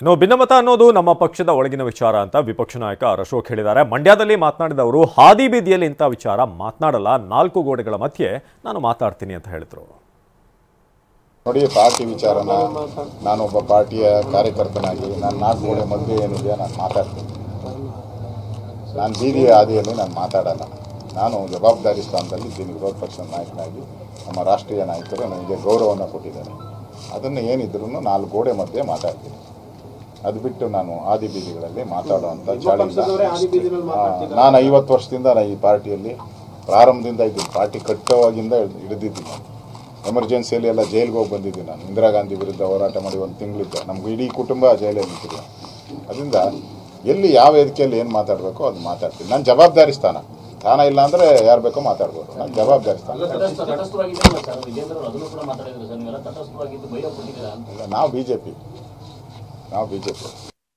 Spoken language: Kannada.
ಇನ್ನು ಭಿನ್ನಮತ ಅನ್ನೋದು ನಮ್ಮ ಪಕ್ಷದ ಒಳಗಿನ ವಿಚಾರ ಅಂತ ವಿಪಕ್ಷ ನಾಯಕ ಅಶೋಕ್ ಹೇಳಿದ್ದಾರೆ. ಮಂಡ್ಯದಲ್ಲಿ ಮಾತನಾಡಿದವರು ಹಾದಿ ಬೀದಿಯಲ್ಲಿ ಇಂಥ ವಿಚಾರ ಮಾತನಾಡಲ್ಲ, ನಾಲ್ಕು ಗೋಡೆಗಳ ಮಧ್ಯೆ ನಾನು ಮಾತಾಡ್ತೀನಿ ಅಂತ ಹೇಳಿದರು. ನೋಡಿ, ಪಾರ್ಟಿ ವಿಚಾರನ ನಾನೊಬ್ಬ ಪಾರ್ಟಿಯ ಕಾರ್ಯಕರ್ತನಾಗಿ ನಾನು ನಾಲ್ಕು ಗೋಡೆ ಮಧ್ಯೆ ಏನಿದೆ ನಾನು ಮಾತಾಡ್ತೀನಿ. ನಾನು ಬೀದಿಯ ಹಾದಿಯಲ್ಲಿ ನಾನು ಮಾತಾಡಲ್ಲ. ನಾನು ಜವಾಬ್ದಾರಿ ಸ್ಥಾನದಲ್ಲಿ ಇದ್ದೀನಿ. ವಿರೋಧ ಪಕ್ಷದ ನಾಯಕನಾಗಿ ನಮ್ಮ ರಾಷ್ಟ್ರೀಯ ನಾಯಕರು ನನಗೆ ಗೌರವವನ್ನು ಕೊಟ್ಟಿದ್ದಾರೆ. ಅದನ್ನು ಏನಿದ್ರು ನಾಲ್ಕು ಗೋಡೆ ಮಧ್ಯೆ ಮಾತಾಡ್ತೀನಿ. ಅದು ಬಿಟ್ಟು ನಾನು ಆದಿ ಬೀದಿಗಳಲ್ಲಿ ಮಾತಾಡುವಂಥ ಚಾಳಿಲ್ಲ. ನಾನು 50 ವರ್ಷದಿಂದ ಈ ಪಾರ್ಟಿಯಲ್ಲಿ ಪ್ರಾರಂಭದಿಂದ ಇದ್ದೀನಿ. ಪಾರ್ಟಿ ಕಟ್ಟುವಾಗಿಂದ ಹಿಡಿದಿದ್ದೀನಿ. ಎಮರ್ಜೆನ್ಸಿಯಲ್ಲಿ ಎಲ್ಲ ಜೈಲಿಗೆ ಹೋಗಿ ಬಂದಿದ್ದೀನಿ. ನಾನು ಇಂದಿರಾ ಗಾಂಧಿ ವಿರುದ್ಧ ಹೋರಾಟ ಮಾಡಿ 1 ತಿಂಗಳಿದ್ದೆ. ನಮ್ಗೆ ಇಡೀ ಕುಟುಂಬ ಜೈಲಲ್ಲಿ ನಿಂತಿದೆ. ಅದರಿಂದ ಎಲ್ಲಿ ಯಾವ ವೇದಿಕೆಯಲ್ಲಿ ಏನು ಮಾತಾಡಬೇಕೋ ಅದು ಮಾತಾಡ್ತೀನಿ. ನಾನು ಜವಾಬ್ದಾರಿ ಸ್ಥಾನ ಇಲ್ಲ ಅಂದರೆ ಯಾರು ಬೇಕೋ ಮಾತಾಡ್ಬೋದು. ನಾನು ಜವಾಬ್ದಾರಿ ಸ್ಥಾನ. ನಾವು ಬಿಜೆಪಿ